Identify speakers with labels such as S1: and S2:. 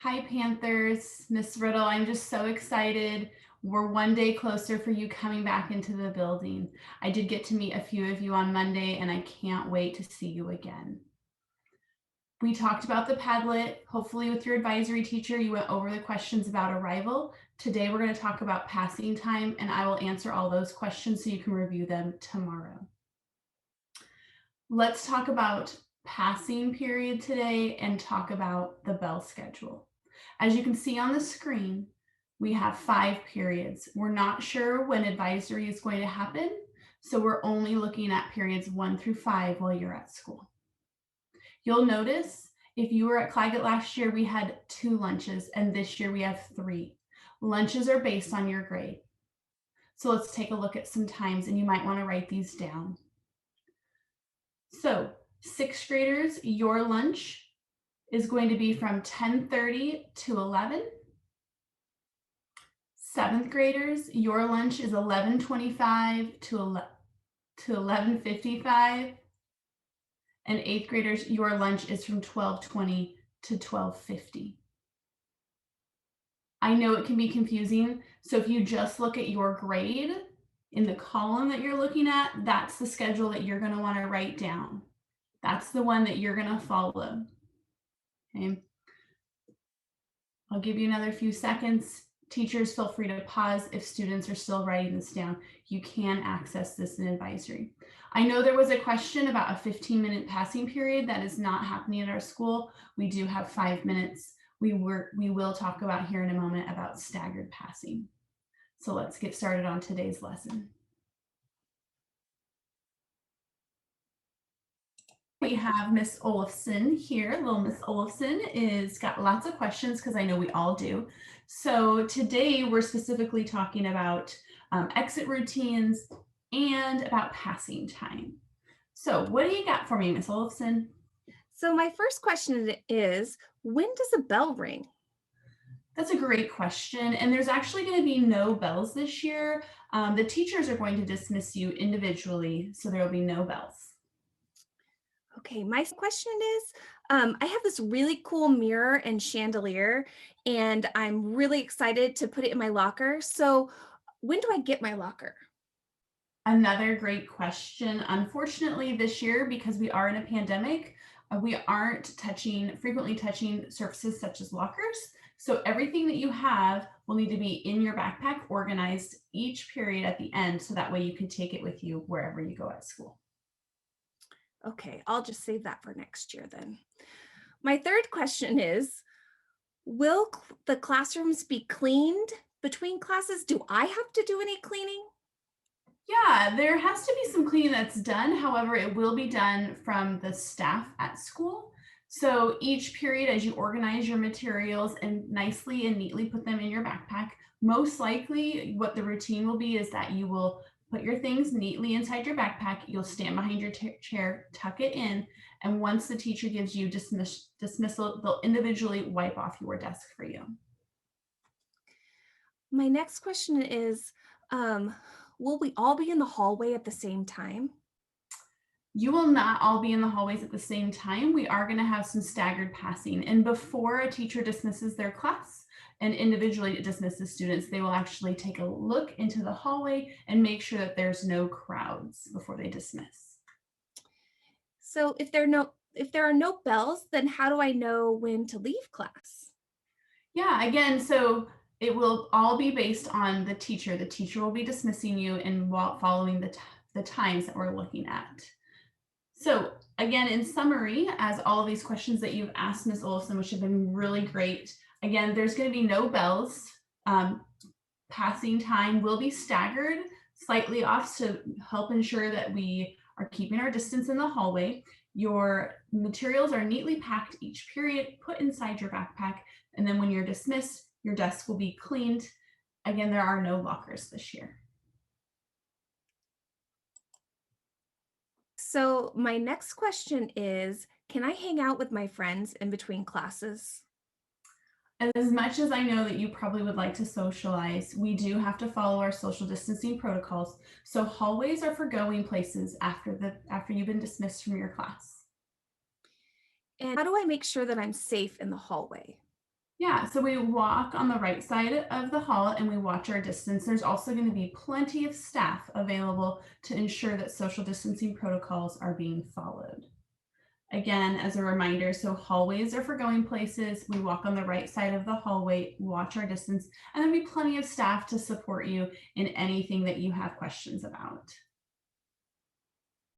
S1: Hi, Panthers. Miss Riddle, I'm just so excited. We're one day closer for you coming back into the building. I did get to meet a few of you on Monday, and I can't wait to see you again. We talked about the Padlet. Hopefully, with your advisory teacher, you went over the questions about arrival. Today, we're going to talk about passing time, and I will answer all those questions so you can review them tomorrow. Let's talk about passing period today and talk about the bell schedule. As you can see on the screen, we have 5 periods. We're not sure when advisory is going to happen, so we're only looking at periods 1 through 5 while you're at school. You'll notice if you were at Claggett last year, we had 2 lunches, and this year we have 3. Lunches are based on your grade. So let's take a look at some times, and you might want to write these down. So 6th graders, your lunch is going to be from 10:30 to 11. 7th graders, your lunch is 11:25 to 11:55. And 8th graders, your lunch is from 12:20 to 12:50. I know it can be confusing, so if you just look at your grade in the column that you're looking at, that's the schedule that you're going to want to write down. That's the one that you're going to follow. Okay. I'll give you another few seconds. Teachers, feel free to pause if students are still writing this down. You can access this in advisory. I know there was a question about a 15-minute passing period. That is not happening at our school. We do have 5 minutes. We will talk about here in a moment about staggered passing. So let's get started on today's lesson. We have Miss Olafson here. Little Miss Olafson is got lots of questions because I know we all do. So today we're specifically talking about exit routines and about passing time. So what do you got for me, Miss Olafson?
S2: So my first question is, when does a bell ring?
S1: That's a great question. And there's actually going to be no bells this year. The teachers are going to dismiss you individually, so there will be no bells.
S2: Okay, my question is, I have this really cool mirror and chandelier, and I'm really excited to put it in my locker. So when do I get my locker?
S1: Another great question. Unfortunately, this year, because we are in a pandemic, we aren't frequently touching surfaces such as lockers. So everything that you have will need to be in your backpack, organized each period at the end, so that way you can take it with you wherever you go at school.
S2: Okay, I'll just save that for next year then. My third question is, will the classrooms be cleaned between classes? Do I have to do any cleaning?
S1: Yeah, there has to be some cleaning that's done. However, it will be done from the staff at school. So each period, as you organize your materials and nicely and neatly put them in your backpack, most likely what the routine will be is that you will put your things neatly inside your backpack. You'll stand behind your chair, tuck it in, and once the teacher gives you dismissal, they'll individually wipe off your desk for you.
S2: My next question is, will we all be in the hallway at the same time?
S1: You will not all be in the hallways at the same time. We are going to have some staggered passing. And before a teacher dismisses their class and individually dismisses students, they will actually take a look into the hallway and make sure that there's no crowds before they dismiss.
S2: So if there are no bells, then how do I know when to leave class?
S1: Yeah, again, so it will all be based on the teacher. The teacher will be dismissing you and following the times that we're looking at. So again, in summary, as all of these questions that you've asked Ms. Olson, which have been really great, again, there's going to be no bells. Passing time will be staggered slightly off to help ensure that we are keeping our distance in the hallway. Your materials are neatly packed each period, put inside your backpack, and then when you're dismissed, your desk will be cleaned. Again, there are no lockers this year.
S2: So my next question is, can I hang out with my friends in between classes?
S1: As much as I know that you probably would like to socialize, we do have to follow our social distancing protocols. So hallways are for going places after you've been dismissed from your class.
S2: And how do I make sure that I'm safe in the hallway?
S1: Yeah, so we walk on the right side of the hall and we watch our distance. There's also going to be plenty of staff available to ensure that social distancing protocols are being followed. Again, as a reminder, so hallways are for going places. We walk on the right side of the hallway, watch our distance, and there'll be plenty of staff to support you in anything that you have questions about.